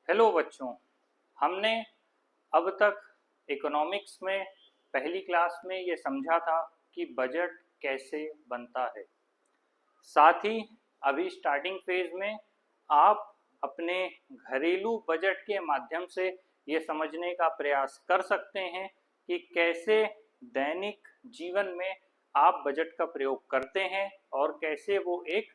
Hello बच्चों। हमने अब तक इकोनॉमिक्स में पहली क्लास में ये समझा था कि बजट कैसे बनता है। साथ ही अभी स्टार्टिंग फेज में आप अपने घरेलू बजट के माध्यम से ये समझने का प्रयास कर सकते हैं कि कैसे दैनिक जीवन में आप बजट का प्रयोग करते हैं और कैसे वो एक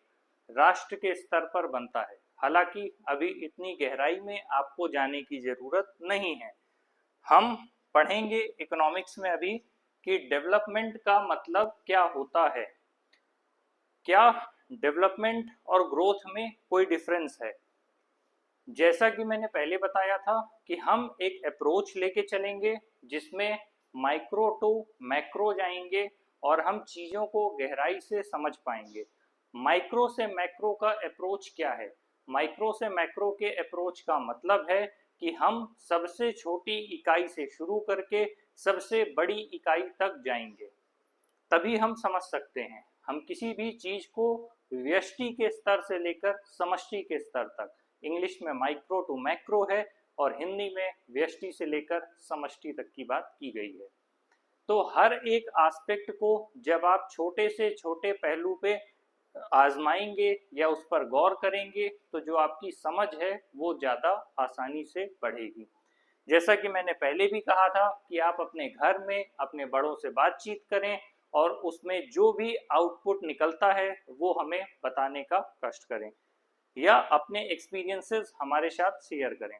राष्ट्र के स्तर पर बनता है। हालांकि अभी इतनी गहराई में आपको जाने की ज़रूरत नहीं है। हम पढ़ेंगे इकोनॉमिक्स में अभी कि डेवलपमेंट का मतलब क्या होता है, क्या डेवलपमेंट और ग्रोथ में कोई डिफरेंस है। जैसा कि मैंने पहले बताया था कि हम एक अप्रोच लेके चलेंगे जिसमें माइक्रो टू मैक्रो जाएंगे और हम चीज़ों को गहराई से समझ पाएंगे। माइक्रो से मैक्रो का अप्रोच क्या है? माइक्रो से मैक्रो के अप्रोच का मतलब है कि हम सबसे छोटी इकाई से शुरू करके सबसे बड़ी इकाई तक जाएंगे, तभी हम समझ सकते हैं। हम किसी भी चीज को व्यष्टि के स्तर से लेकर समष्टि के स्तर तक, इंग्लिश में माइक्रो टू मैक्रो है और हिंदी में व्यष्टि से लेकर समष्टि तक की बात की गई है। तो हर एक एस्पेक्ट को जब आप छोटे से छोटे पहलू पे आजमाएंगे या उस पर गौर करेंगे तो जो आपकी समझ है वो ज़्यादा आसानी से बढ़ेगी। जैसा कि मैंने पहले भी कहा था कि आप अपने घर में अपने बड़ों से बातचीत करें और उसमें जो भी आउटपुट निकलता है वो हमें बताने का कष्ट करें या अपने एक्सपीरियंसेस हमारे साथ शेयर करें।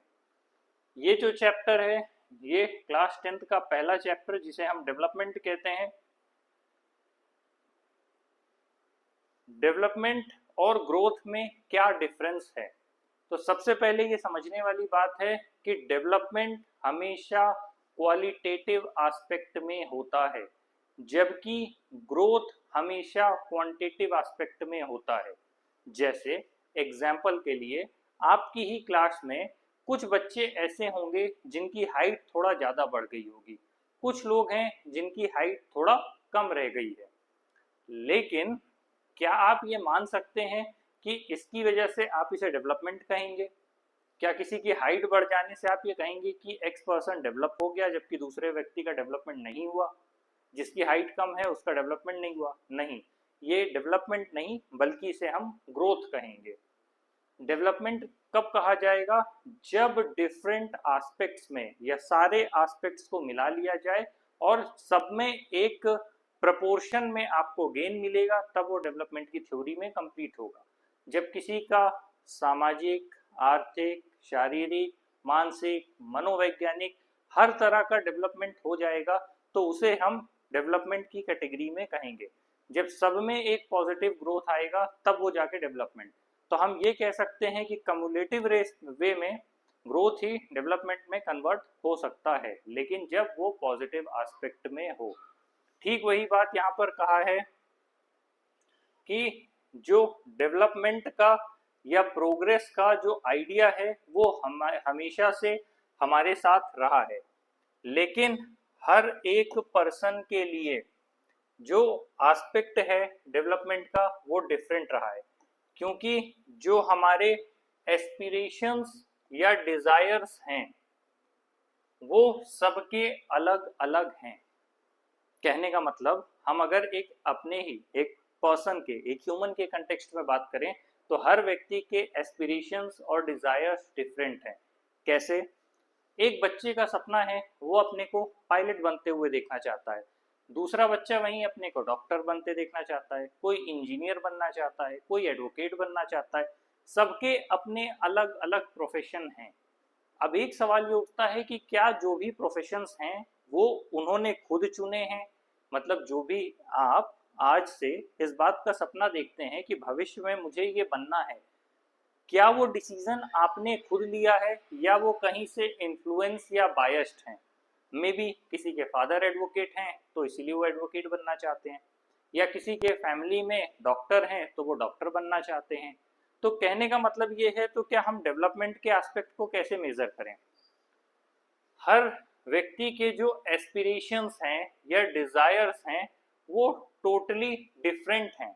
ये जो चैप्टर है ये क्लास 10th का पहला चैप्टर जिसे हम डेवलपमेंट कहते हैं। डेवलपमेंट और ग्रोथ में क्या डिफरेंस है? तो सबसे पहले ये समझने वाली बात है कि डेवलपमेंट हमेशा क्वालिटेटिव एस्पेक्ट में होता है, जबकि ग्रोथ हमेशा क्वांटिटेटिव एस्पेक्ट में होता है। जैसे एग्जाम्पल के लिए आपकी ही क्लास में कुछ बच्चे ऐसे होंगे जिनकी हाइट थोड़ा ज़्यादा बढ़ गई होगी, कुछ लोग हैं जिनकी हाइट थोड़ा कम रह गई है। लेकिन क्या आप ये मान सकते हैं कि इसकी वजह से आप इसे डेवलपमेंट कहेंगे? क्या किसी की हाइट बढ़ जाने से आप ये कहेंगे कि एक्स पर्सन डेवलप हो गया जबकि दूसरे व्यक्ति का डेवलपमेंट नहीं हुआ? जिसकी हाइट कम है उसका डेवलपमेंट नहीं हुआ? नहीं, ये डेवलपमेंट नहीं बल्कि इसे हम ग्रोथ कहेंगे। डेवलपमेंट कब कहा जाएगा? जब डिफरेंट एस्पेक्ट्स में या सारे एस्पेक्ट्स को मिला लिया जाए और सब में एक प्रपोर्शन में आपको गेन मिलेगा, तब वो डेवलपमेंट की थ्योरी में कंप्लीट होगा। जब किसी का सामाजिक, आर्थिक, शारीरिक, मानसिक, मनोवैज्ञानिक हर तरह का डेवलपमेंट हो जाएगा तो उसे हम डेवलपमेंट की कैटेगरी में कहेंगे। जब सब में एक पॉजिटिव ग्रोथ आएगा तब वो जाके डेवलपमेंट। तो हम ये कह सकते हैं कि कम्युलेटिव वे में ग्रोथ ही डेवलपमेंट में कन्वर्ट हो सकता है, लेकिन जब वो पॉजिटिव एस्पेक्ट में हो। ठीक वही बात यहाँ पर कहा है कि जो डेवलपमेंट का या प्रोग्रेस का जो आइडिया है वो हमेशा से हमारे साथ रहा है, लेकिन हर एक पर्सन के लिए जो एस्पेक्ट है डेवलपमेंट का वो डिफरेंट रहा है, क्योंकि जो हमारे एस्पिरेशंस या डिजायर्स हैं वो सबके अलग अलग हैं। कहने का मतलब हम अगर एक अपने ही एक पर्सन के, एक ह्यूमन के कंटेक्स्ट में बात करें तो हर व्यक्ति के एस्पिरेशंस और डिजायर्स डिफरेंट हैं। कैसे? एक बच्चे का सपना है वो अपने को पायलट बनते हुए देखना चाहता है, दूसरा बच्चा वहीं अपने को डॉक्टर बनते देखना चाहता है, कोई इंजीनियर बनना चाहता है, कोई एडवोकेट बनना चाहता है। सबके अपने अलग अलग प्रोफेशन हैं। अब एक सवाल ये उठता है कि क्या जो भी प्रोफेशंस हैं वो उन्होंने खुद चुने हैं? मतलब जो भी आप आज से इस बात का सपना देखते हैं कि भविष्य में मुझे ये बनना है, क्या वो डिसीजन आपने खुद लिया है या वो कहीं से इन्फ्लुएंस या बायस्ड हैं? मे बी किसी के फादर एडवोकेट हैं तो इसीलिए वो एडवोकेट बनना चाहते हैं, या किसी के फैमिली में डॉक्टर हैं तो वो डॉक्टर बनना चाहते हैं। तो कहने का मतलब ये है, तो क्या हम डेवलपमेंट के एस्पेक्ट को कैसे मेजर करें? हर व्यक्ति के जो एस्पिरेशंस हैं या डिजायर्स हैं वो टोटली डिफरेंट हैं,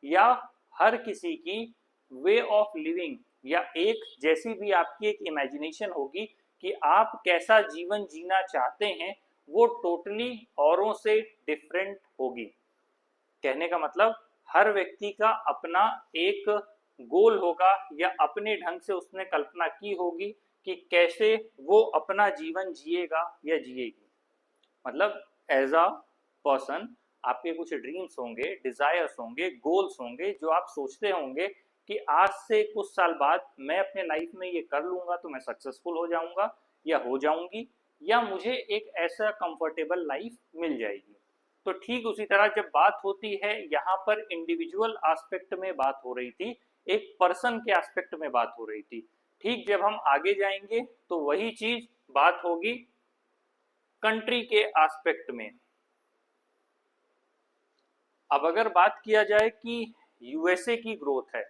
या हर किसी की वे ऑफ लिविंग या एक जैसी भी आपकी एक इमेजिनेशन होगी कि आप कैसा जीवन जीना चाहते हैं, वो टोटली औरों से डिफरेंट होगी। कहने का मतलब हर व्यक्ति का अपना एक गोल होगा या अपने ढंग से उसने कल्पना की होगी कि कैसे वो अपना जीवन जिएगा या जिएगी। मतलब एज अ पर्सन आपके कुछ ड्रीम्स होंगे, डिजायर्स होंगे, गोल्स होंगे जो आप सोचते होंगे कि आज से कुछ साल बाद मैं अपने लाइफ में ये कर लूंगा तो मैं सक्सेसफुल हो जाऊंगा या हो जाऊंगी, या मुझे एक ऐसा कंफर्टेबल लाइफ मिल जाएगी। तो ठीक उसी तरह जब बात होती है, यहाँ पर इंडिविजुअल एस्पेक्ट में बात हो रही थी, एक पर्सन के एस्पेक्ट में बात हो रही थी। ठीक जब हम आगे जाएंगे तो वही चीज बात होगी कंट्री के एस्पेक्ट में। अब अगर बात किया जाए कि यूएसए की ग्रोथ है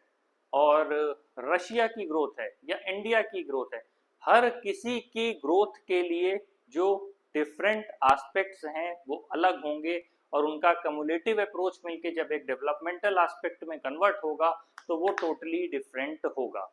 और रशिया की ग्रोथ है या इंडिया की ग्रोथ है, हर किसी की ग्रोथ के लिए जो डिफरेंट एस्पेक्ट्स हैं वो अलग होंगे, और उनका कम्युलेटिव अप्रोच मिलके जब एक डेवलपमेंटल एस्पेक्ट में कन्वर्ट होगा तो वो टोटली डिफरेंट होगा।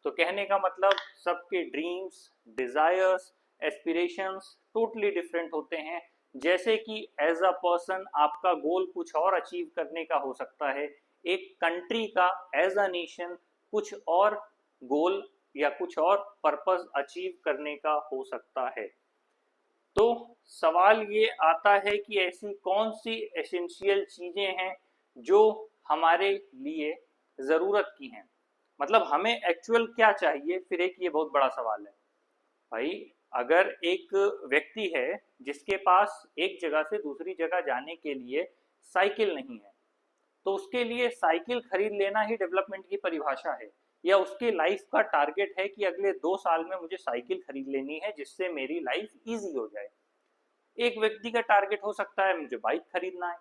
तो कहने का मतलब सबके dreams, desires, aspirations totally different होते हैं। जैसे कि एज अ पर्सन आपका गोल कुछ और अचीव करने का हो सकता है, एक कंट्री का एज अ नेशन कुछ और गोल या कुछ और पर्पस अचीव करने का हो सकता है। तो सवाल ये आता है कि ऐसी कौन सी एसेंशियल चीजें हैं जो हमारे लिए जरूरत की हैं, मतलब हमें एक्चुअल क्या चाहिए। फिर एक ये बहुत बड़ा सवाल है भाई, अगर एक व्यक्ति है जिसके पास एक जगह से दूसरी जगह जाने के लिए साइकिल नहीं है, तो उसके लिए साइकिल खरीद लेना ही डेवलपमेंट की परिभाषा है, या उसके लाइफ का टारगेट है कि अगले 2 साल में मुझे साइकिल खरीद लेनी है जिससे मेरी लाइफ इजी हो जाए। एक व्यक्ति का टारगेट हो सकता है मुझे बाइक खरीदना है,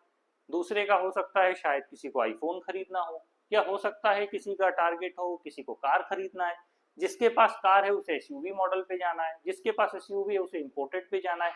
दूसरे का हो सकता है शायद किसी को आईफोन खरीदना हो, या हो सकता है किसी का टारगेट हो किसी को कार खरीदना है। जिसके पास कार है उसे एसयूवी मॉडल पे जाना है, जिसके पास एसयूवी है उसे इंपोर्टेड पे जाना है।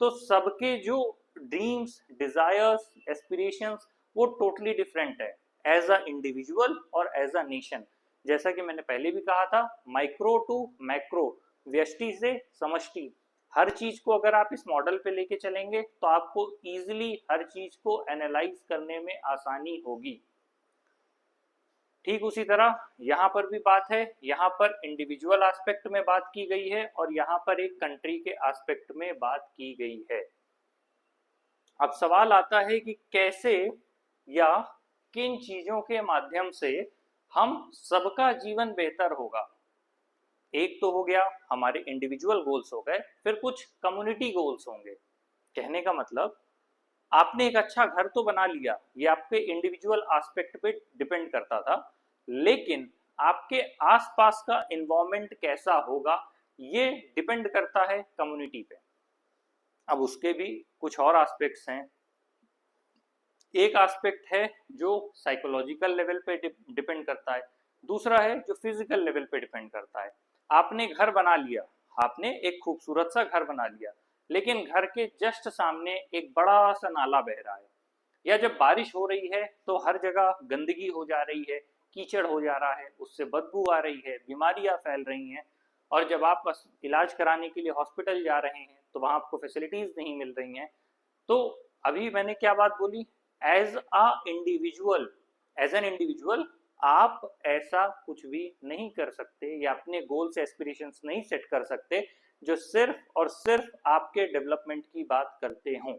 तो सबके जो ड्रीम्स, डिजायर्स, एस्पिरेशंस वो टोटली डिफरेंट है एज अ इंडिविजुअल और एज अ नेशन। जैसा कि मैंने पहले भी कहा था, माइक्रो टू मैक्रो, व्यष्टि से समष्टि, हर चीज को अगर आप इस मॉडल पे लेके चलेंगे तो आपको इजीली हर चीज को एनालाइज करने में आसानी होगी। ठीक उसी तरह यहाँ पर भी बात है, यहाँ पर इंडिविजुअल एस्पेक्ट में बात की गई है और यहाँ पर एक कंट्री के एस्पेक्ट में बात की गई है। अब सवाल आता है कि कैसे या किन चीजों के माध्यम से हम सबका जीवन बेहतर होगा। एक तो हो गया हमारे इंडिविजुअल गोल्स हो गए, फिर कुछ कम्युनिटी गोल्स होंगे। कहने का मतलब आपने एक अच्छा घर तो बना लिया, ये आपके इंडिविजुअल एस्पेक्ट पे डिपेंड करता था, लेकिन आपके आसपास का एनवायरनमेंट कैसा होगा ये डिपेंड करता है कम्युनिटी पे। अब उसके भी कुछ और एस्पेक्ट्स हैं। एक एस्पेक्ट है जो साइकोलॉजिकल लेवल पे डिपेंड करता है, दूसरा है जो फिजिकल लेवल पे डिपेंड करता है। आपने घर बना लिया, आपने एक खूबसूरत सा घर बना लिया, लेकिन घर के जस्ट सामने एक बड़ा सा नाला बह रहा है, या जब बारिश हो रही है तो हर जगह गंदगी हो जा रही है, कीचड़ हो जा रहा है, उससे बदबू आ रही है, बीमारियां फैल रही हैं, और जब आप इलाज कराने के लिए हॉस्पिटल जा रहे हैं तो वहां आपको फैसिलिटीज नहीं मिल रही हैं। तो अभी मैंने क्या बात बोली, as a individual, as an individual आप ऐसा कुछ भी नहीं कर सकते या अपने गोल्स एस्पिरेशंस नहीं सेट कर सकते जो सिर्फ और सिर्फ आपके डेवलपमेंट की बात करते हों।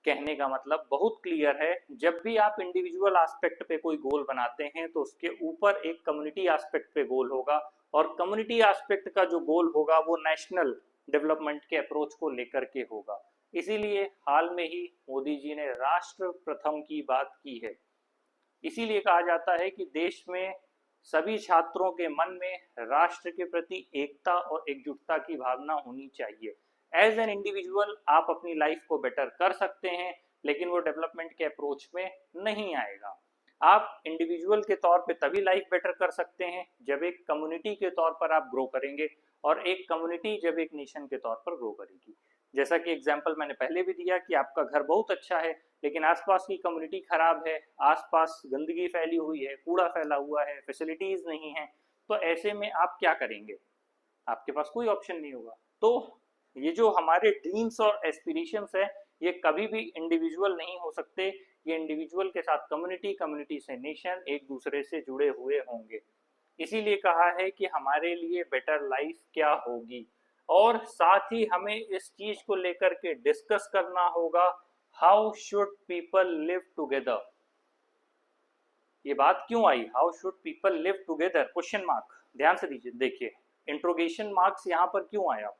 कहने का मतलब बहुत क्लियर है, जब भी आप इंडिविजुअल एस्पेक्ट पे कोई गोल बनाते हैं तो उसके ऊपर एक कम्युनिटी एस्पेक्ट पे गोल होगा, और कम्युनिटी एस्पेक्ट का जो गोल होगा वो नेशनल डेवलपमेंट के अप्रोच को लेकर के होगा। इसीलिए हाल में ही मोदी जी ने राष्ट्र प्रथम की बात की है। इसीलिए कहा जाता है कि देश में सभी छात्रों के मन में राष्ट्र के प्रति एकता और एकजुटता की भावना होनी चाहिए। एज एन इंडिविजुअल आप अपनी लाइफ को बेटर कर सकते हैं, लेकिन वो डेवलपमेंट के अप्रोच में नहीं आएगा। आप इंडिविजुअल के तौर पे तभी लाइफ बेटर कर सकते हैं जब एक कम्युनिटी के तौर पर आप ग्रो करेंगे, और एक कम्युनिटी जब एक नेशन के तौर पर ग्रो करेगी। जैसा कि एग्जाम्पल मैंने पहले भी दिया कि आपका घर बहुत अच्छा है लेकिन आसपास की कम्युनिटी खराब है, आसपास गंदगी फैली हुई है, कूड़ा फैला हुआ है, फैसिलिटीज नहीं है, तो ऐसे में आप क्या करेंगे? आपके पास कोई ऑप्शन नहीं होगा। तो ये जो हमारे ड्रीम्स और एस्पिरेशंस है, ये कभी भी इंडिविजुअल नहीं हो सकते, ये इंडिविजुअल के साथ कम्युनिटी, कम्युनिटी से नेशन एक दूसरे से जुड़े हुए होंगे। इसीलिए कहा है कि हमारे लिए बेटर लाइफ क्या होगी, और साथ ही हमें इस चीज को लेकर के डिस्कस करना होगा, how should people live together. ये बात क्यों आई, how should people live together, question mark, ध्यान से दीजिए, देखिए इंट्रोगेशन मार्क्स यहाँ पर क्यों आया।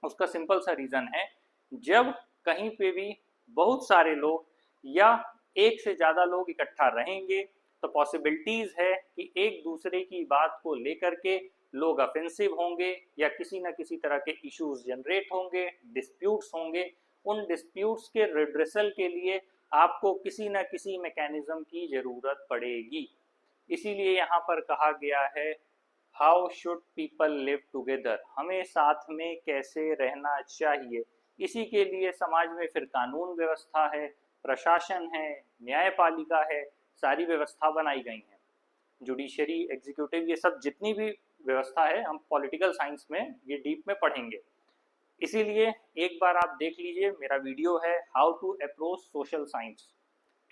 उसका सिंपल सा रीजन है, जब कहीं पे भी बहुत सारे लोग या एक से ज्यादा लोग इकट्ठा रहेंगे तो पॉसिबिलिटीज है कि एक दूसरे की बात को लेकर के लोग ऑफेंसिव होंगे या किसी न किसी तरह के इश्यूज जनरेट होंगे, डिस्प्यूट्स होंगे। उन डिस्प्यूट्स के रिड्रेसल के लिए आपको किसी न किसी मैकेनिज्म की जरूरत पड़ेगी। इसीलिए यहाँ पर कहा गया है how should people live together, हमें साथ में कैसे रहना चाहिए। इसी के लिए समाज में फिर कानून व्यवस्था है, प्रशासन है, न्यायपालिका है, सारी व्यवस्था बनाई गई है, जुडिशरी, एग्जीक्यूटिव, ये सब जितनी भी व्यवस्था है हम पॉलिटिकल साइंस में ये डीप में पढ़ेंगे। इसीलिए एक बार आप देख लीजिए, मेरा वीडियो है how to approach social science,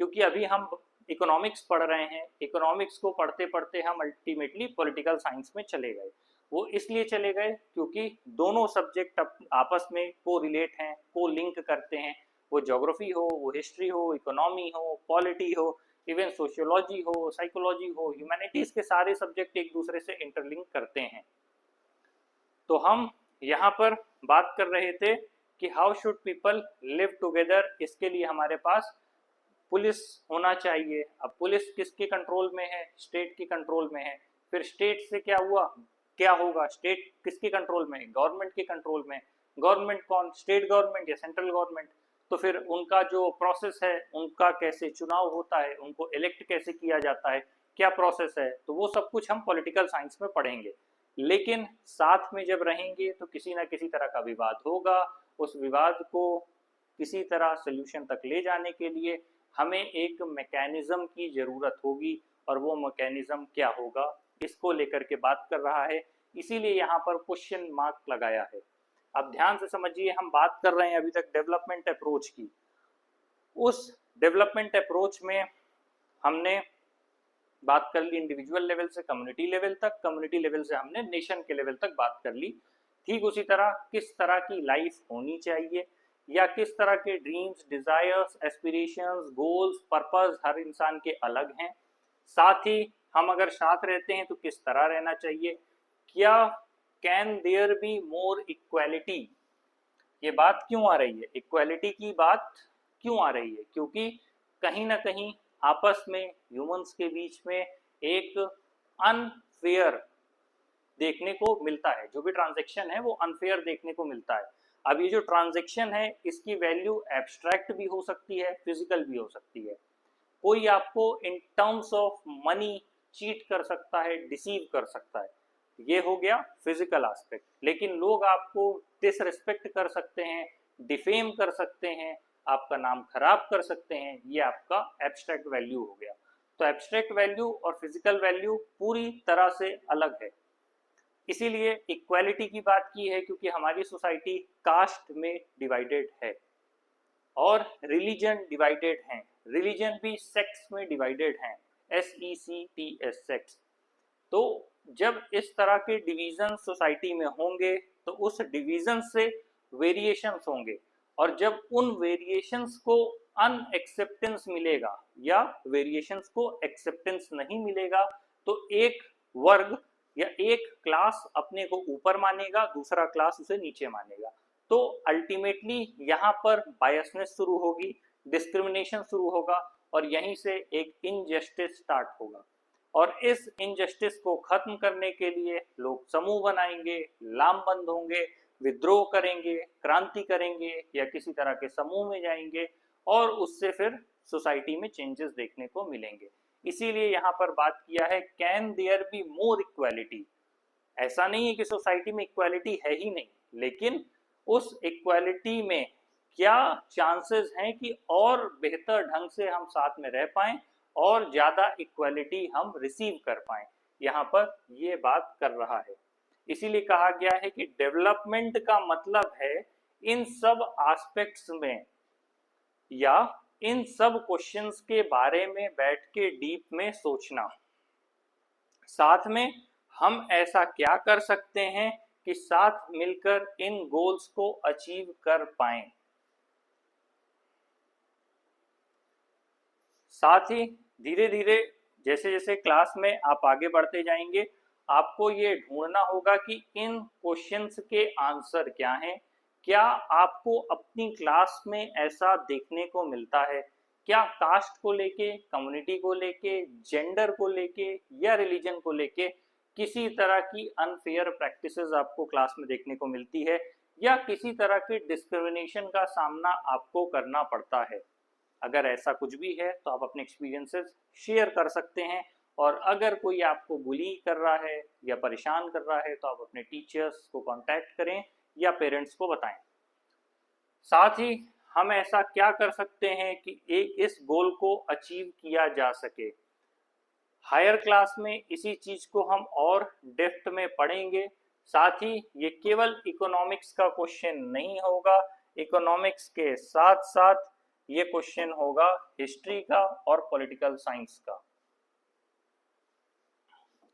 क्योंकि अभी हम इकोनॉमिक्स पढ़ रहे हैं, इकोनॉमिक्स को पढ़ते पढ़ते हम अल्टीमेटली पॉलिटिकल साइंस में चले गए। वो इसलिए चले गए क्योंकि दोनों सब्जेक्ट आपस में को रिलेट हैं, को लिंक करते हैं। वो ज्योग्राफी हो, वो हिस्ट्री हो, इकोनॉमी हो, पॉलिटी हो, इवन सोशियोलॉजी हो, साइकोलॉजी हो, ह्यूमैनिटीज के सारे सब्जेक्ट एक दूसरे से इंटरलिंक करते हैं। तो हम यहाँ पर बात कर रहे थे कि how should people live together, इसके लिए हमारे पास पुलिस होना चाहिए। अब पुलिस किसके कंट्रोल में है? स्टेट के कंट्रोल में है। फिर स्टेट से क्या हुआ, क्या होगा? स्टेट किसके कंट्रोल में है? गवर्नमेंट के कंट्रोल में। गवर्नमेंट कौन? स्टेट गवर्नमेंट या सेंट्रल गवर्नमेंट। तो फिर उनका जो प्रोसेस है, उनका कैसे चुनाव होता है, उनको इलेक्ट कैसे किया जाता है, क्या प्रोसेस है, तो वो सब कुछ हम पॉलिटिकल साइंस में पढ़ेंगे। लेकिन साथ में जब रहेंगे तो किसी ना किसी तरह का विवाद होगा, उस विवाद को किसी तरह सोल्यूशन तक ले जाने के लिए हमें एक मैकेनिज्म की जरूरत होगी, और वो मैकेनिज्म क्या होगा इसको लेकर के बात कर रहा है। इसीलिए यहाँ पर क्वेश्चन मार्क लगाया है। अब ध्यान से समझिए, हम बात कर रहे हैं अभी तक डेवलपमेंट अप्रोच की। उस डेवलपमेंट अप्रोच में हमने बात कर ली इंडिविजुअल लेवल से कम्युनिटी लेवल तक, कम्युनिटी लेवल से हमने नेशन के लेवल तक बात कर ली। ठीक उसी तरह किस तरह की लाइफ होनी चाहिए, या किस तरह के dreams, desires, aspirations, goals, purpose हर इंसान के अलग हैं। साथ ही हम अगर साथ रहते हैं तो किस तरह रहना चाहिए, क्या can there be more equality. ये बात क्यों आ रही है, इक्वालिटी की बात क्यों आ रही है? क्योंकि कहीं ना कहीं आपस में ह्यूमंस के बीच में एक अनफेयर देखने को मिलता है, जो भी ट्रांजैक्शन है वो अनफेयर देखने को मिलता है। अब ये जो ट्रांजैक्शन है इसकी वैल्यू एब्स्ट्रैक्ट भी हो सकती है, फिजिकल भी हो सकती है। कोई आपको in terms of money cheat कर सकता है, डिसीव कर सकता है, ये हो गया फिजिकल एस्पेक्ट। लेकिन लोग आपको डिसरिस्पेक्ट कर सकते हैं, डिफेम कर सकते हैं, आपका नाम खराब कर सकते हैं, ये आपका एब्स्ट्रैक्ट वैल्यू हो गया। तो एब्स्ट्रैक्ट वैल्यू और फिजिकल वैल्यू पूरी तरह से अलग है। इसीलिए इक्वालिटी की बात की है, क्योंकि हमारी सोसाइटी कास्ट में डिवाइडेड है और रिलीजन डिवाइडेड हैं, रिलीजन भी सेक्स में डिवाइडेड हैं, SECTS सेक्स। तो जब इस तरह के डिवीजन सोसाइटी में होंगे तो उस डिवीजन से वेरिएशंस होंगे, और जब उन वेरिएशंस को अनएक्सेप्टेंस मिलेगा या वेरिएशंस को एक्सेप्टेंस नहीं मिलेगा, तो एक वर्ग या एक क्लास अपने को ऊपर मानेगा, दूसरा क्लास उसे नीचे मानेगा। तो अल्टीमेटली यहाँ पर बायसनेस शुरू होगी, डिस्क्रिमिनेशन शुरू होगा, और यहीं से एक इनजस्टिस स्टार्ट होगा। और इस इनजस्टिस को खत्म करने के लिए लोग समूह बनाएंगे, लामबंद होंगे, विद्रोह करेंगे, क्रांति करेंगे, या किसी तरह के समूह में जाएंगे, और उससे फिर सोसाइटी में चेंजेस देखने को मिलेंगे। इसीलिए यहाँ पर बात किया है can there be more equality. ऐसा नहीं है कि सोसाइटी में इक्वालिटी है ही नहीं, लेकिन उस इक्वालिटी में क्या चांसेस हैं कि और बेहतर ढंग से हम साथ में रह पाएं और ज्यादा इक्वालिटी हम रिसीव कर पाएं। यहाँ पर ये बात कर रहा है। इसीलिए कहा गया है कि डेवलपमेंट का मतलब है इन सब एस्पेक्ट्स में या इन सब क्वेश्चंस के बारे में बैठ के डीप में सोचना। साथ में हम ऐसा क्या कर सकते हैं कि साथ मिलकर इन गोल्स को अचीव कर पाएं। साथ ही धीरे धीरे जैसे जैसे क्लास में आप आगे बढ़ते जाएंगे, आपको ये ढूंढना होगा कि इन क्वेश्चंस के आंसर क्या हैं। क्या आपको अपनी क्लास में ऐसा देखने को मिलता है? क्या कास्ट को लेके, कम्युनिटी को लेके, जेंडर को लेके या रिलीजन को लेके किसी तरह की अनफेयर प्रैक्टिसेस आपको क्लास में देखने को मिलती है, या किसी तरह की डिस्क्रिमिनेशन का सामना आपको करना पड़ता है? अगर ऐसा कुछ भी है तो आप अपने एक्सपीरियंसेस शेयर कर सकते हैं। और अगर कोई आपको बुली कर रहा है या परेशान कर रहा है तो आप अपने टीचर्स को कांटेक्ट करें या पेरेंट्स को बताएं। साथ ही हम ऐसा क्या कर सकते हैं कि इस गोल को अचीव किया जा सके। हायर क्लास में इसी चीज को हम और डेप्थ में पढ़ेंगे। साथ ही ये केवल इकोनॉमिक्स का क्वेश्चन नहीं होगा, इकोनॉमिक्स के साथ साथ ये क्वेश्चन होगा हिस्ट्री का और पॉलिटिकल साइंस का।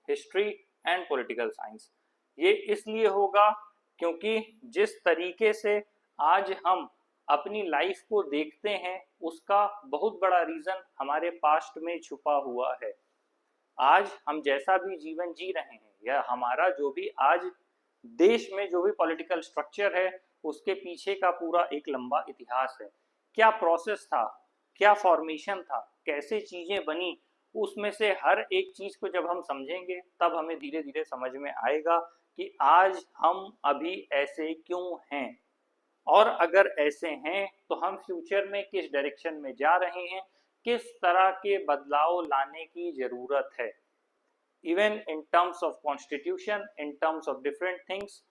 हिस्ट्री एंड पॉलिटिकल साइंस ये इसलिए होगा क्योंकि जिस तरीके से आज हम अपनी लाइफ को देखते हैं उसका बहुत बड़ा रीजन हमारे पास्ट में छुपा हुआ है। आज हम जैसा भी जीवन जी रहे हैं या हमारा जो भी आज देश में जो भी पॉलिटिकल स्ट्रक्चर है उसके पीछे का पूरा एक लंबा इतिहास है। क्या प्रोसेस था, क्या फॉर्मेशन था, कैसे चीजें बनी, उसमें से हर एक चीज को जब हम समझेंगे तब हमें धीरे धीरे समझ में आएगा कि आज हम अभी ऐसे क्यों हैं, और अगर ऐसे हैं तो हम फ्यूचर में किस डायरेक्शन में जा रहे हैं, किस तरह के बदलाव लाने की जरूरत है। Even in terms of constitution, in terms of different things,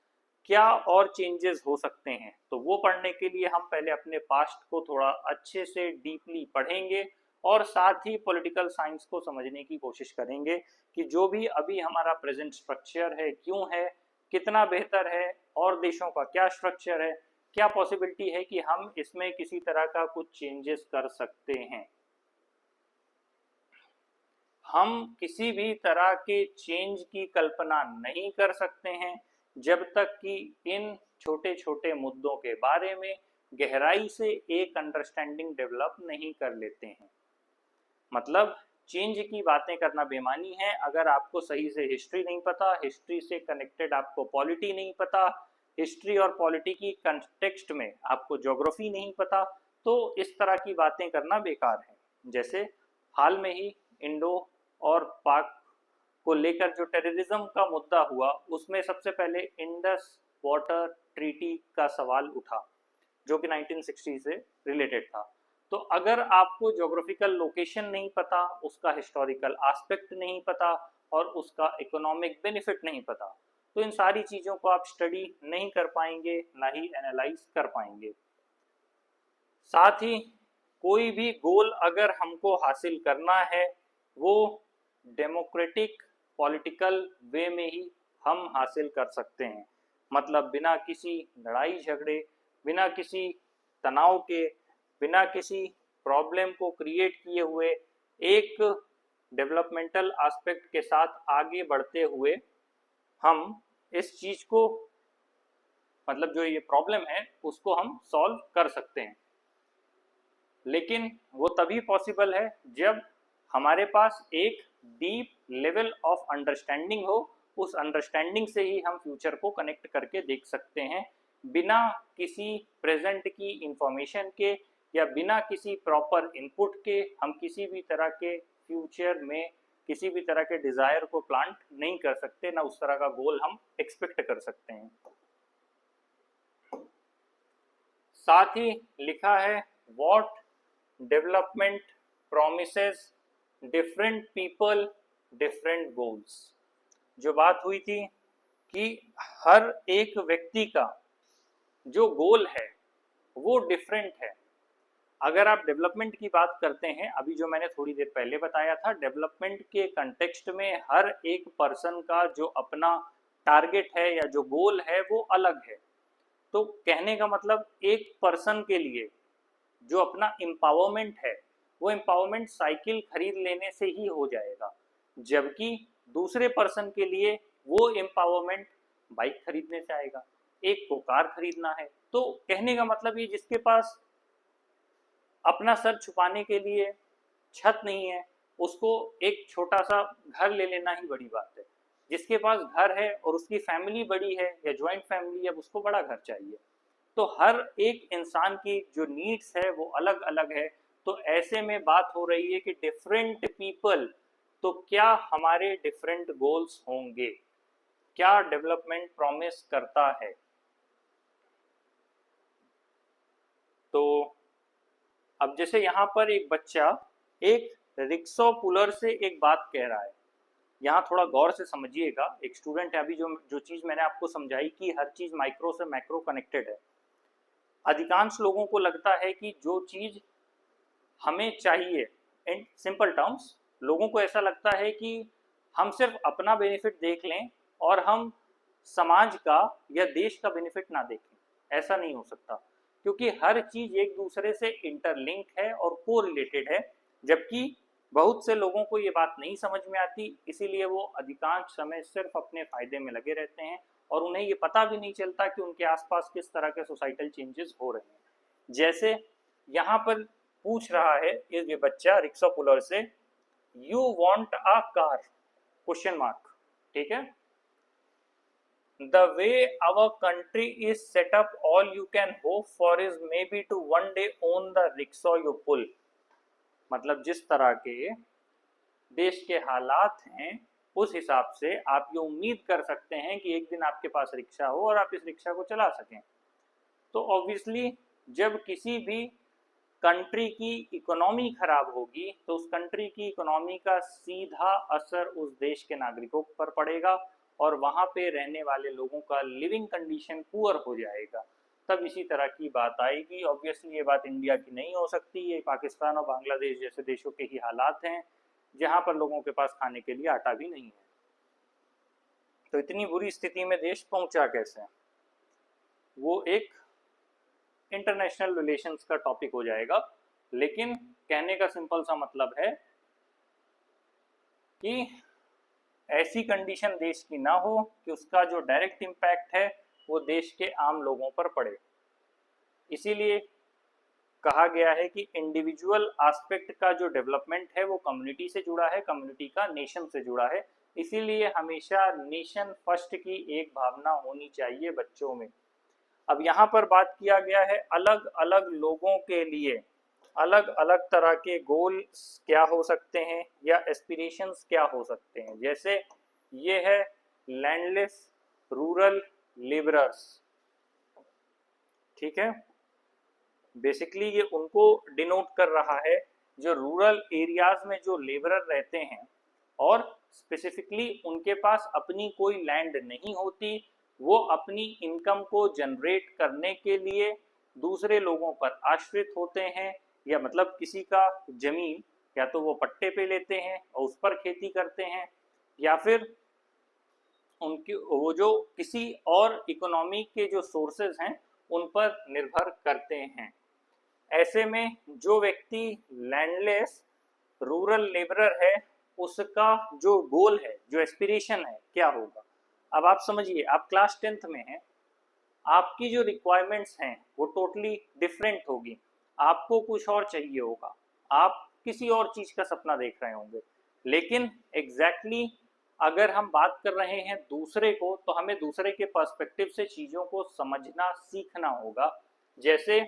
क्या और चेंजेस हो सकते हैं। तो वो पढ़ने के लिए हम पहले अपने पास्ट को थोड़ा अच्छे से डीपली पढ़ेंगे और साथ ही पॉलिटिकल साइंस को समझने की कोशिश करेंगे कि जो भी अभी हमारा प्रेजेंट स्ट्रक्चर है क्यों है, कितना बेहतर है, और देशों का क्या स्ट्रक्चर है, क्या पॉसिबिलिटी है कि हम इसमें किसी तरह का कुछ चेंजेस कर सकते हैं। हम किसी भी तरह के चेंज की कल्पना नहीं कर सकते हैं जब तक कि इन छोटे छोटे मुद्दों के बारे में गहराई से एक अंडरस्टैंडिंग डेवलप नहीं कर लेते हैं। मतलब चेंज की बातें करना बेमानी है अगर आपको सही से हिस्ट्री नहीं पता, हिस्ट्री से कनेक्टेड आपको पॉलिटी नहीं पता, हिस्ट्री और पॉलिटी की कंटेक्स्ट में आपको ज्योग्राफी नहीं पता, तो इस तरह की बातें करना बेकार है। जैसे हाल में ही इंडो और पाक को लेकर जो टेररिज्म का मुद्दा हुआ उसमें सबसे पहले इंडस वाटर ट्रीटी का सवाल उठा जो कि 1960 से रिलेटेड था। तो अगर आपको ज्योग्राफिकल लोकेशन नहीं पता, उसका हिस्टोरिकल एस्पेक्ट नहीं पता और उसका इकोनॉमिक बेनिफिट नहीं पता, तो इन सारी चीज़ों को आप स्टडी नहीं कर पाएंगे, ना ही एनालाइज कर पाएंगे। साथ ही कोई भी गोल अगर हमको हासिल करना है वो डेमोक्रेटिक पॉलिटिकल वे में ही हम हासिल कर सकते हैं। मतलब बिना किसी लड़ाई झगड़े, बिना किसी तनाव के, बिना किसी प्रॉब्लम को क्रिएट किए हुए, एक डेवलपमेंटल एस्पेक्ट के साथ आगे बढ़ते हुए हम इस चीज को, मतलब जो ये प्रॉब्लम है उसको हम सॉल्व कर सकते हैं। लेकिन वो तभी पॉसिबल है जब हमारे पास एक डीप लेवल ऑफ अंडरस्टैंडिंग हो। उस अंडरस्टैंडिंग से ही हम फ्यूचर को कनेक्ट करके देख सकते हैं। बिना किसी प्रेजेंट की इंफॉर्मेशन के या बिना किसी प्रॉपर इनपुट के हम किसी भी तरह के फ्यूचर में किसी भी तरह के डिजायर को प्लांट नहीं कर सकते, ना उस तरह का गोल हम एक्सपेक्ट कर सकते हैं। साथ ही लिखा है what development promises different people different goals. जो बात हुई थी कि हर एक व्यक्ति का जो गोल है वो डिफरेंट है। अगर आप डेवलपमेंट की बात करते हैं, अभी जो मैंने थोड़ी देर पहले बताया था, डेवलपमेंट के कंटेक्स्ट में हर एक पर्सन का जो अपना टारगेट है या जो गोल है वो अलग है। तो कहने का मतलब एक पर्सन के लिए जो अपना एम्पावरमेंट है वो एम्पावरमेंट साइकिल खरीद लेने से ही हो जाएगा, जबकि दूसरे पर्सन के लिए वो एम्पावरमेंट बाइक खरीदने से आएगा, एक को कार खरीदना है। तो कहने का मतलब ये जिसके पास अपना सर छुपाने के लिए छत नहीं है, उसको एक छोटा सा घर ले लेना ही बड़ी बात है। जिसके पास घर है और उसकी फैमिली बड़ी है या ज्वाइंट फैमिली है, उसको बड़ा घर चाहिए। तो हर एक इंसान की जो नीड्स है वो अलग अलग है। तो ऐसे में बात हो रही है कि डिफरेंट पीपल, तो क्या हमारे डिफरेंट गोल्स होंगे, क्या डेवलपमेंट प्रॉमिस करता है। तो अब जैसे यहाँ पर एक बच्चा एक रिक्शा पुलर से एक बात कह रहा है, यहाँ थोड़ा गौर से समझिएगा। एक स्टूडेंट है, अभी जो जो चीज़ मैंने आपको समझाई कि हर चीज़ माइक्रो से मैक्रो कनेक्टेड है। अधिकांश लोगों को लगता है कि जो चीज़ हमें चाहिए, इन सिंपल टर्म्स, लोगों को ऐसा लगता है कि हम सिर्फ अपना बेनिफिट देख लें और हम समाज का या देश का बेनिफिट ना देखें। ऐसा नहीं हो सकता, क्योंकि हर चीज एक दूसरे से इंटरलिंक है और को रिलेटेड है। जबकि बहुत से लोगों को ये बात नहीं समझ में आती, इसीलिए वो अधिकांश समय सिर्फ अपने फायदे में लगे रहते हैं और उन्हें ये पता भी नहीं चलता कि उनके आसपास किस तरह के सोसाइटल चेंजेस हो रहे हैं। जैसे यहाँ पर पूछ रहा है ये बच्चा रिक्शा पुलर से, you want a car, question mark, ठीक है। The way our country is set up, all you can hope for is maybe to one day own the rickshaw you pull। मतलब जिस तरह के देश के हालात हैं उस हिसाब से आप ये उम्मीद कर सकते हैं कि एक दिन आपके पास रिक्शा हो और आप इस रिक्शा को चला सकें। तो ऑब्वियसली जब किसी भी कंट्री की इकोनॉमी खराब होगी तो उस कंट्री की इकोनॉमी का सीधा असर उस देश के नागरिकों पर पड़ेगा और वहाँ पे रहने वाले लोगों का लिविंग कंडीशन पुअर हो जाएगा। तब इसी तरह की बात आएगी। ऑब्वियसली ये बात इंडिया की नहीं हो सकती, ये पाकिस्तान और बांग्लादेश जैसे देशों के ही हालात हैं जहाँ पर लोगों के पास खाने के लिए आटा भी नहीं है। तो इतनी बुरी स्थिति में देश पहुंचा कैसे, वो एक इंटरनेशनल रिलेशंस का टॉपिक हो जाएगा। लेकिन कहने का सिंपल सा मतलब है कि ऐसी कंडीशन देश की ना हो कि उसका जो डायरेक्ट इम्पैक्ट है वो देश के आम लोगों पर पड़े। इसीलिए कहा गया है कि इंडिविजुअल एस्पेक्ट का जो डेवलपमेंट है वो कम्युनिटी से जुड़ा है, कम्युनिटी का नेशन से जुड़ा है। इसीलिए हमेशा नेशन फर्स्ट की एक भावना होनी चाहिए बच्चों में। अब यहाँ पर बात किया गया है अलग अलग लोगों के लिए अलग अलग तरह के गोल्स क्या हो सकते हैं या एस्पिरेशंस क्या हो सकते हैं। जैसे ये है लैंडलेस रूरल लेबरर्स, ठीक है। बेसिकली ये उनको डिनोट कर रहा है जो रूरल एरियाज में जो लेबरर रहते हैं और स्पेसिफिकली उनके पास अपनी कोई लैंड नहीं होती, वो अपनी इनकम को जनरेट करने के लिए दूसरे लोगों पर आश्रित होते हैं, या मतलब किसी का जमीन या तो वो पट्टे पे लेते हैं और उस पर खेती करते हैं, या फिर उनकी वो जो किसी और इकोनॉमी के जो सोर्सेज हैं उन पर निर्भर करते हैं। ऐसे में जो व्यक्ति लैंडलेस रूरल लेबरर है उसका जो गोल है, जो एस्पिरेशन है, क्या होगा। अब आप समझिए, आप क्लास 10th में हैं, आपकी जो रिक्वायरमेंट्स हैं वो टोटली डिफरेंट होगी। आपको कुछ और चाहिए होगा, आप किसी और चीज़ का सपना देख रहे होंगे। लेकिन एग्जैक्टली अगर हम बात कर रहे हैं दूसरे को, तो हमें दूसरे के पर्सपेक्टिव से चीज़ों को समझना सीखना होगा। जैसे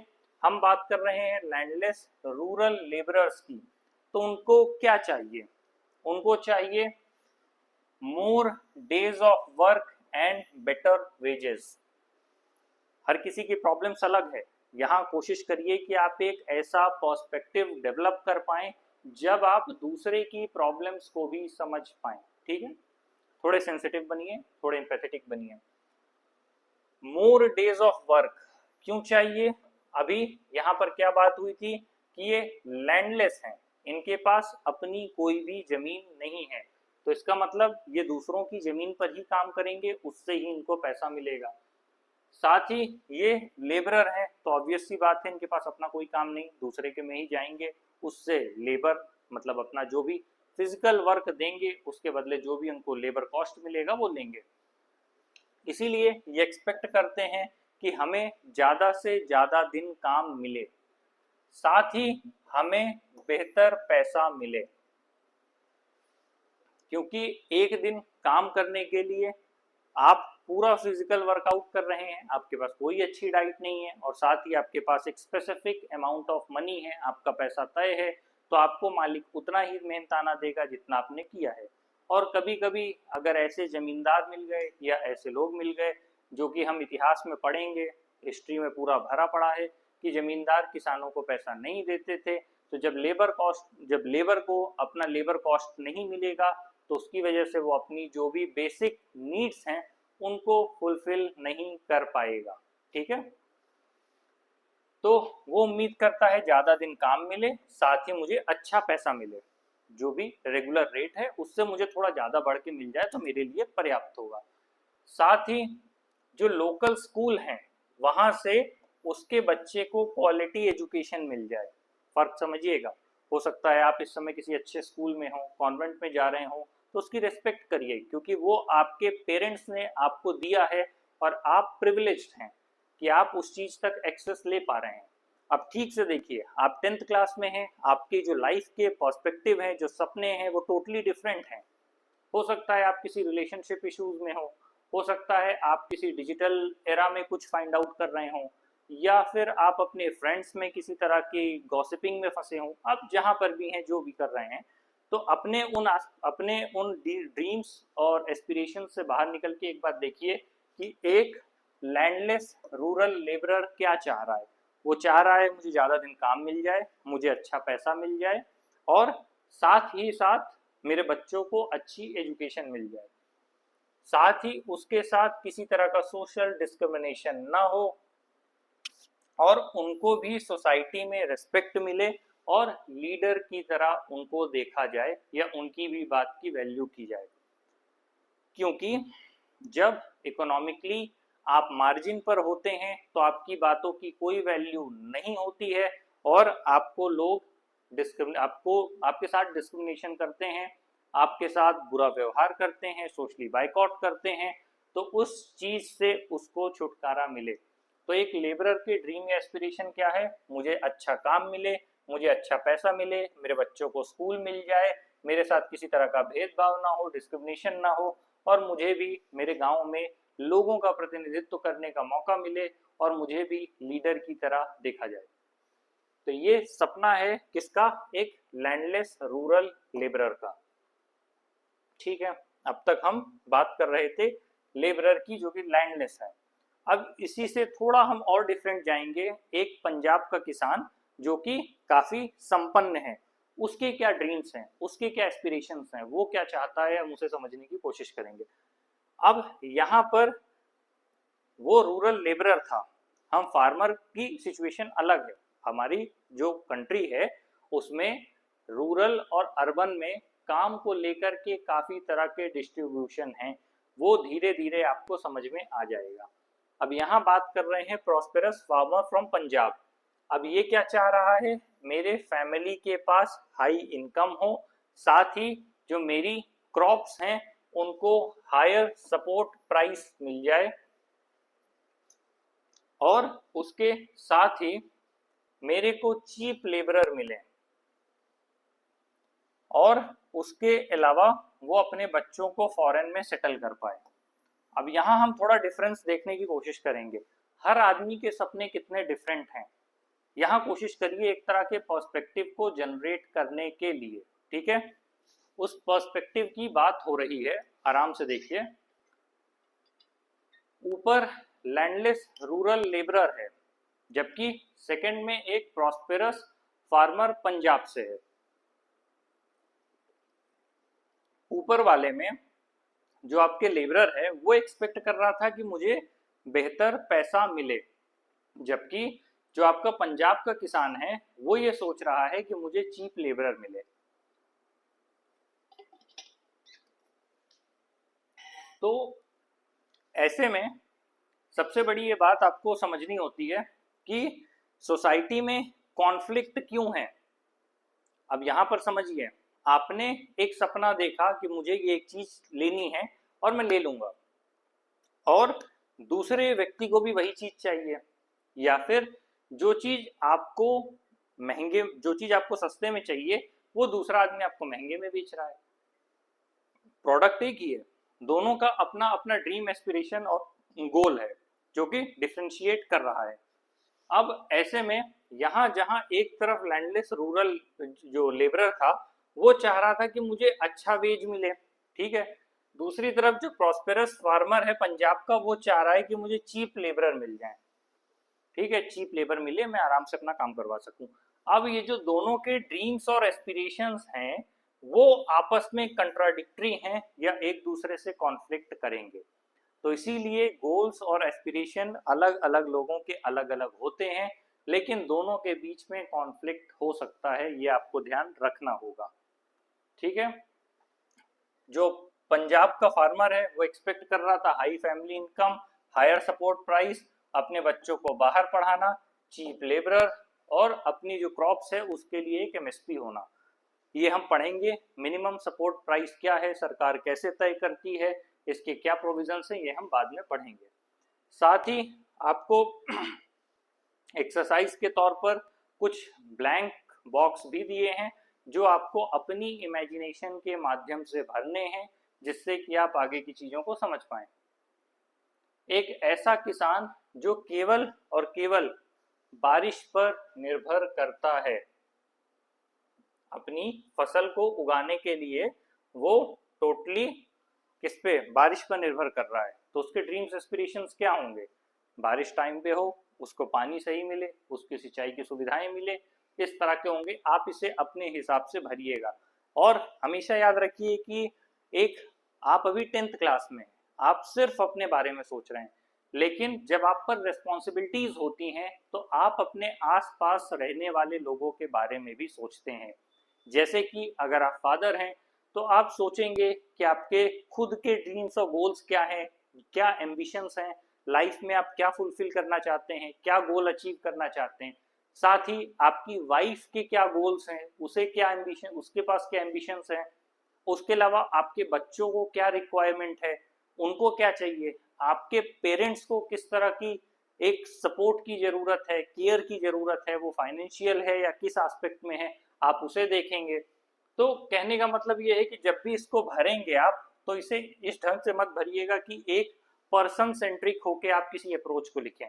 हम बात कर रहे हैं लैंडलेस रूरल लेबरर्स की, तो उनको क्या चाहिए, उनको चाहिए more days off work and better wages. हर किसी की प्रॉब्लम्स अलग है। यहाँ कोशिश करिए कि आप एक ऐसा पर्सपेक्टिव डेवलप कर पाएं जब आप दूसरे की प्रॉब्लम्स को भी समझ पाएं, ठीक है। थोड़े सेंसिटिव बनिए, थोड़े एम्पैथेटिक बनिए। मोर डेज ऑफ वर्क क्यों चाहिए, अभी यहाँ पर क्या बात हुई थी कि ये लैंडलेस हैं, इनके पास अपनी कोई भी जमीन नहीं है, तो इसका मतलब ये दूसरों की जमीन पर ही काम करेंगे, उससे ही इनको पैसा मिलेगा। साथ ही ये लेबरर हैं, तो ऑब्वियस सी बात है इनके पास अपना कोई काम नहीं, दूसरे के में ही जाएंगे, उससे लेबर मतलब अपना जो भी फिजिकल वर्क देंगे उसके बदले जो भी उनको लेबर कॉस्ट मिलेगा वो लेंगे। इसीलिए ये एक्सपेक्ट करते हैं कि हमें ज़्यादा से ज़्यादा दिन काम मिले, साथ ही हमें बेहतर पैसा मिले, क्योंकि एक दिन काम करने के लिए आप पूरा फिजिकल वर्कआउट कर रहे हैं, आपके पास कोई अच्छी डाइट नहीं है और साथ ही आपके पास एक स्पेसिफिक अमाउंट ऑफ मनी है, आपका पैसा तय है, तो आपको मालिक उतना ही मेहनताना देगा जितना आपने किया है। और कभी कभी अगर ऐसे जमींदार मिल गए या ऐसे लोग मिल गए, जो कि हम इतिहास में पढ़ेंगे, हिस्ट्री में पूरा भरा पड़ा है कि जमींदार किसानों को पैसा नहीं देते थे, तो जब लेबर को अपना लेबर कॉस्ट नहीं मिलेगा तो उसकी वजह से वो अपनी जो भी बेसिक नीड्स हैं उनको फुलफिल नहीं कर पाएगा। ठीक है, तो वो उम्मीद करता है ज्यादा दिन काम मिले, साथ ही मुझे अच्छा पैसा मिले, जो भी रेगुलर रेट है उससे मुझे थोड़ा ज्यादा बढ़ के मिल जाए तो मेरे लिए पर्याप्त होगा। साथ ही जो लोकल स्कूल हैं वहां से उसके बच्चे को क्वालिटी एजुकेशन मिल जाए। फर्क समझिएगा, हो सकता है आप इस समय किसी अच्छे स्कूल में हो, कॉन्वेंट में जा रहे हो, तो उसकी रिस्पेक्ट करिए, क्योंकि वो आपके पेरेंट्स ने आपको दिया है और आप प्रिविलेज्ड हैं कि आप उस चीज तक एक्सेस ले पा रहे हैं। अब ठीक से देखिए, आप 10th क्लास में हैं, आपके जो लाइफ के पर्सपेक्टिव हैं, जो सपने हैं, वो टोटली डिफरेंट हैं। हो सकता है आप किसी रिलेशनशिप इश्यूज में हो सकता है आप किसी डिजिटल एरा में कुछ फाइंड आउट कर रहे हो, या फिर आप अपने फ्रेंड्स में किसी तरह की गॉसिपिंग में फंसे हो। आप जहां पर भी हैं, जो भी कर रहे हैं, तो अपने उन ड्रीम्स और एस्पिरेशन से बाहर निकल के एक बात देखिए कि एक लैंडलेस रूरल लेबरर क्या चाह रहा है। वो चाह रहा है मुझे ज़्यादा दिन काम मिल जाए, मुझे अच्छा पैसा मिल जाए, और साथ ही साथ मेरे बच्चों को अच्छी एजुकेशन मिल जाए, साथ ही उसके साथ किसी तरह का सोशल डिस्क्रिमिनेशन ना हो और उनको भी सोसाइटी में रिस्पेक्ट मिले और लीडर की तरह उनको देखा जाए या उनकी भी बात की वैल्यू की जाए। क्योंकि जब इकोनॉमिकली आप मार्जिन पर होते हैं तो आपकी बातों की कोई वैल्यू नहीं होती है और आपको लोग आपके साथ डिस्क्रिमिनेशन करते हैं, आपके साथ बुरा व्यवहार करते हैं, सोशली बाइकआउट करते हैं, तो उस चीज से उसको छुटकारा मिले। तो एक लेबरर के ड्रीम या एस्पिरेशन क्या है? मुझे अच्छा काम मिले, मुझे अच्छा पैसा मिले, मेरे बच्चों को स्कूल मिल जाए, मेरे साथ किसी तरह का भेदभाव ना हो, डिस्क्रिमिनेशन ना हो, और मुझे भी मेरे गांव में लोगों का प्रतिनिधित्व करने का मौका मिले और मुझे भी लीडर की तरह देखा जाए। तो ये सपना है किसका? एक लैंडलेस रूरल लेबरर का। ठीक है, अब तक हम बात कर रहे थे लेबरर की जो कि लैंडलेस है। अब इसी से थोड़ा हम और डिफरेंट जाएंगे, एक पंजाब का किसान जो कि काफी संपन्न है, उसके क्या ड्रीम्स हैं, उसके क्या एस्पिरेशंस हैं, वो क्या चाहता है, हम उसे समझने की कोशिश करेंगे। अब यहाँ पर वो रूरल लेबरर था, हम फार्मर की सिचुएशन अलग है। हमारी जो कंट्री है उसमें रूरल और अर्बन में काम को लेकर के काफी तरह के डिस्ट्रीब्यूशन हैं, वो धीरे धीरे आपको समझ में आ जाएगा। अब यहाँ बात कर रहे हैं प्रॉस्पेरस फार्मर फ्रॉम पंजाब। अब ये क्या चाह रहा है? मेरे फैमिली के पास हाई इनकम हो, साथ ही जो मेरी क्रॉप्स हैं उनको हायर सपोर्ट प्राइस मिल जाए, और उसके साथ ही मेरे को चीप लेबरर मिले, और उसके अलावा वो अपने बच्चों को फॉरेन में सेटल कर पाए। अब यहाँ हम थोड़ा डिफरेंस देखने की कोशिश करेंगे, हर आदमी के सपने कितने डिफरेंट हैं। यहाँ कोशिश करिए एक तरह के पर्सपेक्टिव को जनरेट करने के लिए। ठीक है, उस पर्सपेक्टिव की बात हो रही है, आराम से देखिए। ऊपर लैंडलेस रूरल लेबरर है, जबकि सेकंड में एक प्रॉस्पेरस फार्मर पंजाब से है। ऊपर वाले में जो आपके लेबरर है वो एक्सपेक्ट कर रहा था कि मुझे बेहतर पैसा मिले, जबकि जो आपका पंजाब का किसान है वो ये सोच रहा है कि मुझे चीप लेबरर मिले। तो ऐसे में सबसे बड़ी ये बात आपको समझनी होती है कि सोसाइटी में कॉन्फ्लिक्ट क्यों है। अब यहां पर समझिए, आपने एक सपना देखा कि मुझे ये एक चीज लेनी है और मैं ले लूंगा, और दूसरे व्यक्ति को भी वही चीज चाहिए, या फिर जो चीज आपको जो चीज आपको सस्ते में चाहिए वो दूसरा आदमी आपको महंगे में बेच रहा है। प्रोडक्ट एक ही है, दोनों का अपना अपना ड्रीम एस्पिरेशन और गोल है जो कि डिफरेंशिएट कर रहा है। अब ऐसे में यहाँ जहाँ एक तरफ लैंडलेस रूरल जो लेबरर था वो चाह रहा था कि मुझे अच्छा वेज मिले, ठीक है, दूसरी तरफ जो प्रॉस्पेरस फार्मर है पंजाब का वो चाह रहा है कि मुझे चीप लेबरर मिल जाए, ठीक है, चीप लेबर मिले, मैं आराम से अपना काम करवा सकूं। अब ये जो दोनों के ड्रीम्स और एस्पिरेशंस हैं वो आपस में कंट्राडिक्टरी हैं या एक दूसरे से कॉन्फ्लिक्ट करेंगे। तो इसीलिए गोल्स और एस्पिरेशन अलग अलग लोगों के अलग अलग होते हैं, लेकिन दोनों के बीच में कॉन्फ्लिक्ट हो सकता है, ये आपको ध्यान रखना होगा, ठीक है। जो पंजाब का फार्मर है वो एक्सपेक्ट कर रहा था high family income, higher support price, अपने बच्चों को बाहर पढ़ाना, चीप लेबरर, और अपनी जो क्रॉप्स है उसके लिए एक एमएसपी होना। ये हम पढ़ेंगे। मिनिमम सपोर्ट प्राइस क्या है, सरकार कैसे तय करती है, इसके क्या प्रोविजंस हैं, ये हम बाद में पढ़ेंगे। साथ ही आपको एक्सरसाइज के तौर पर कुछ ब्लैंक बॉक्स भी दिए हैं जो आपको अपनी इमेजिनेशन के माध्यम से भरने हैं, जिससे कि आप आगे की चीजों को समझ पाएं। एक ऐसा किसान जो केवल और केवल बारिश पर निर्भर करता है, अपनी फसल को उगाने के लिए वो टोटली किस पे, बारिश पर निर्भर कर रहा है, तो उसके ड्रीम्स एस्पिरेशंस क्या होंगे, बारिश टाइम पे हो, उसको पानी सही मिले, उसकी सिंचाई की सुविधाएं मिले, इस तरह के होंगे। आप इसे अपने हिसाब से भरिएगा, और हमेशा याद रखिए कि एक आप अभी 10th क्लास में, आप सिर्फ अपने बारे में सोच रहे हैं, लेकिन जब आप पर रिस्पॉन्सिबिलिटीज होती हैं तो आप अपने आसपास रहने वाले लोगों के बारे में भी सोचते हैं। जैसे कि अगर आप फादर हैं तो आप सोचेंगे कि आपके खुद के ड्रीम्स और गोल्स क्या हैं, क्या एम्बिशंस हैं लाइफ में, आप क्या फुलफिल करना चाहते हैं, क्या गोल अचीव करना चाहते हैं। साथ ही आपकी वाइफ के क्या गोल्स हैं, उसे क्या एम्बिशन, उसके पास क्या एम्बिशंस हैं, उसके अलावा आपके बच्चों को क्या रिक्वायरमेंट है, उनको क्या चाहिए, आपके पेरेंट्स को किस तरह की एक सपोर्ट की जरूरत है, केयर की जरूरत है, वो फाइनेंशियल है या किस एस्पेक्ट में है, आप उसे देखेंगे। तो कहने का मतलब ये है कि जब भी इसको भरेंगे आप तो इसे इस ढंग से मत भरिएगा कि एक पर्सन सेंट्रिक होके आप किसी अप्रोच को लिखें।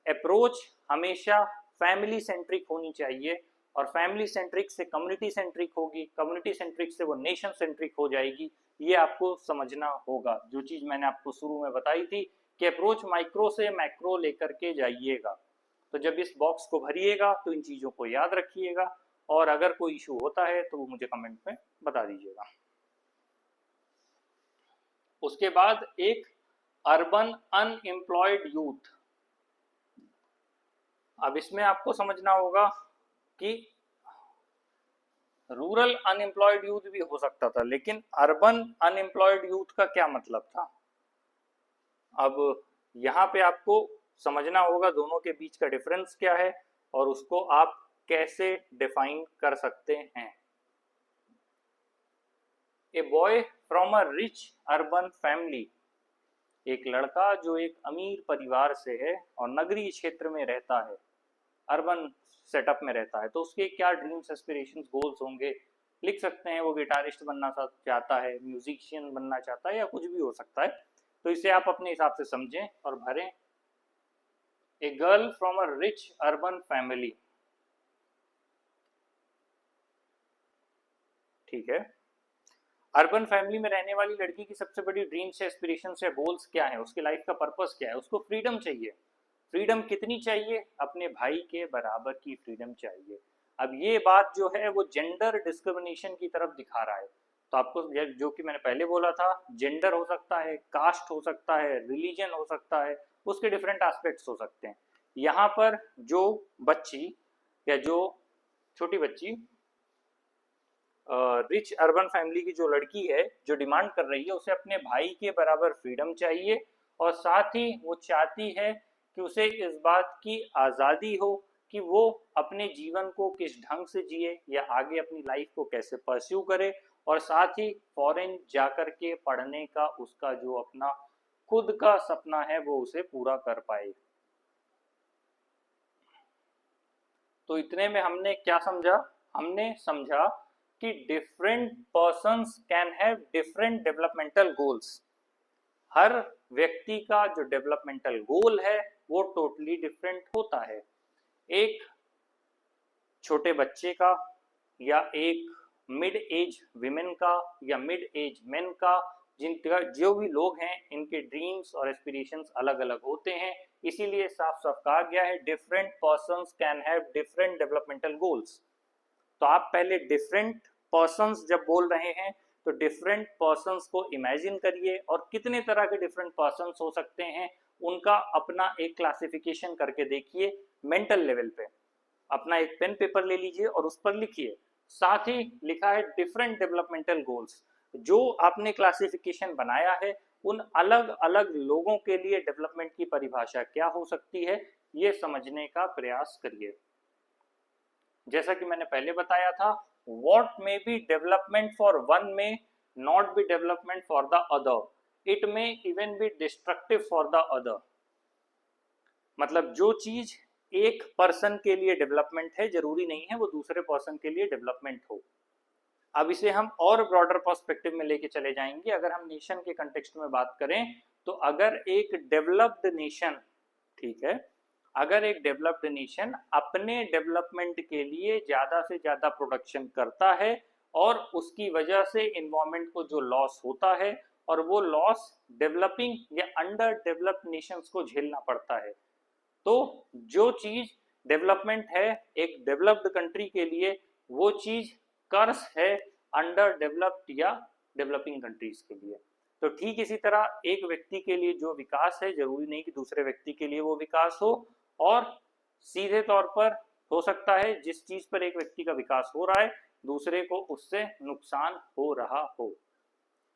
अप्रोच हमेशा फैमिली सेंट्रिक होनी चाहिए, और फैमिली सेंट्रिक से कम्युनिटी सेंट्रिक होगी, कम्युनिटी सेंट्रिक से वो नेशन सेंट्रिक हो जाएगी। ये आपको समझना होगा, जो चीज मैंने आपको शुरू में बताई थी कि अप्रोच माइक्रो से मैक्रो लेकर के जाइएगा। तो जब इस बॉक्स को भरिएगा तो इन चीजों को याद रखिएगा, और अगर कोई इशू होता है तो वो मुझे कमेंट में बता दीजिएगा। उसके बाद एक अर्बन अनएम्प्लॉयड यूथ। अब इसमें आपको समझना होगा कि रूरल अनएम्प्लॉयड यूथ भी हो सकता था, लेकिन अर्बन अनएम्प्लॉयड यूथ का क्या मतलब था। अब यहाँ पे आपको समझना होगा दोनों के बीच का डिफरेंस क्या है और उसको आप कैसे डिफाइन कर सकते हैं। A boy from a rich urban family, एक लड़का जो एक अमीर परिवार से है और नगरीय क्षेत्र में रहता है, अर्बन सेटअप में रहता है, तो उसके क्या ड्रीम्स एस्पिरेशंस गोल्स होंगे, लिख सकते हैं। वो गिटारिस्ट बनना चाहता है, म्यूजिशियन बनना चाहता है, या कुछ भी हो सकता है। तो इसे आप अपने हिसाब से समझें और भरें। A girl from a rich urban family, ठीक है। अर्बन फैमिली में रहने वाली लड़की की सबसे बड़ी ड्रीम्स, एस्पिरेशंस या गोल्स क्या है, उसकी लाइफ का पर्पस क्या है, उसको फ्रीडम चाहिए। फ्रीडम कितनी चाहिए, अपने भाई के बराबर की फ्रीडम चाहिए। अब ये बात जो है वो जेंडर डिस्क्रिमिनेशन की तरफ दिखा रहा है। तो आपको जो कि मैंने पहले बोला था, जेंडर हो सकता है, कास्ट हो सकता है, रिलीजन हो सकता है, उसके डिफरेंट एस्पेक्ट्स हो सकते हैं। यहाँ पर जो बच्ची या जो छोटी बच्ची रिच अर्बन फैमिली की जो लड़की है, जो डिमांड कर रही है, उसे अपने भाई के बराबर फ्रीडम चाहिए और साथ ही वो चाहती है कि उसे इस बात की आज़ादी हो कि वो अपने जीवन को किस ढंग से जिए या आगे अपनी लाइफ को कैसे परस्यू करे, और साथ ही फॉरेन जाकर के पढ़ने का उसका जो अपना खुद का सपना है वो उसे पूरा कर पाए। तो इतने में हमने क्या समझा? हमने समझा कि different persons can have different developmental goals. हर व्यक्ति का जो डेवलपमेंटल गोल है वो टोटली डिफरेंट होता है। एक छोटे बच्चे का या एक मिड एज विमेन का या मिड एज मेन का, जिनका जो भी लोग हैं इनके ड्रीम्स और एस्पिरेशंस अलग अलग होते हैं। इसीलिए साफ साफ कहा गया है different persons can have different developmental goals. तो आप पहले डिफरेंट पर्सन्स जब बोल रहे हैं तो डिफरेंट पर्सन्स को इमेजिन करिए और कितने तरह के डिफरेंट पर्सन्स हो सकते हैं उनका अपना एक क्लासिफिकेशन करके देखिए मेंटल लेवल पे। अपना एक पेन पेपर ले लीजिए और उस पर लिखिए। साथ ही लिखा है डिफरेंट डेवलपमेंटल गोल्स। जो आपने क्लासिफिकेशन बनाया है उन अलग अलग लोगों के लिए डेवलपमेंट की परिभाषा क्या हो सकती है ये समझने का प्रयास करिए। जैसा कि मैंने पहले बताया था, what may be development for one may not be development for the other, it may even be destructive for the other। मतलब जो चीज एक पर्सन के लिए डेवलपमेंट है जरूरी नहीं है वो दूसरे पर्सन के लिए डेवलपमेंट हो। अब इसे हम और ब्रॉडर पर्सपेक्टिव में लेके चले जाएंगे। अगर हम नेशन के कंटेक्स्ट में बात करें तो अगर एक डेवलप्ड नेशन, ठीक है, अगर एक डेवलप्ड नेशन अपने डेवलपमेंट के लिए ज्यादा से ज्यादा प्रोडक्शन करता है और उसकी वजह से एनवायरमेंट को जो लॉस होता है और वो लॉस डेवलपिंग या अंडर डेवलप्ड नेशंस को झेलना पड़ता है, तो जो चीज डेवलपमेंट है एक डेवलप्ड कंट्री के लिए वो चीज कर्स है अंडर डेवलप्ड या डेवलपिंग कंट्रीज के लिए। तो ठीक इसी तरह एक व्यक्ति के लिए जो विकास है जरूरी नहीं कि दूसरे व्यक्ति के लिए वो विकास हो, और सीधे तौर पर हो सकता है जिस चीज पर एक व्यक्ति का विकास हो रहा है दूसरे को उससे नुकसान हो रहा हो।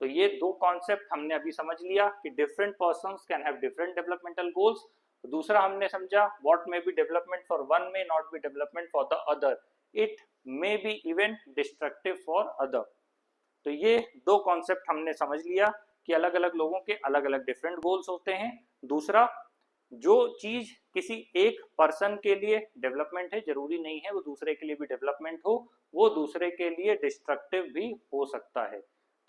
तो ये दो कॉन्सेप्ट हमने अभी समझ लिया कि different persons can have different developmental goals. दूसरा हमने समझा what may be development for one may not be development for the other, it may be even destructive for other. तो ये दो कॉन्सेप्ट हमने समझ लिया कि अलग अलग लोगों के अलग अलग डिफरेंट गोल्स होते हैं। दूसरा, जो चीज किसी एक पर्सन के लिए डेवलपमेंट है जरूरी नहीं है वो दूसरे के लिए भी डेवलपमेंट हो, वो दूसरे के लिए डिस्ट्रक्टिव भी हो सकता है।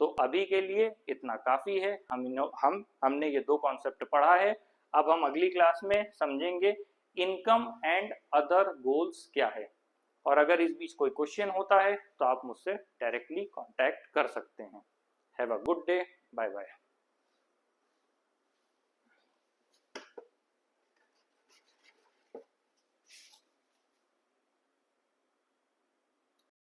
तो अभी के लिए इतना काफी है। हमने ये दो कॉन्सेप्ट पढ़ा है। अब हम अगली क्लास में समझेंगे इनकम एंड अदर गोल्स क्या है, और अगर इस बीच कोई क्वेश्चन होता है तो आप मुझसे डायरेक्टली कांटेक्ट कर सकते हैं। Have a good day, bye bye.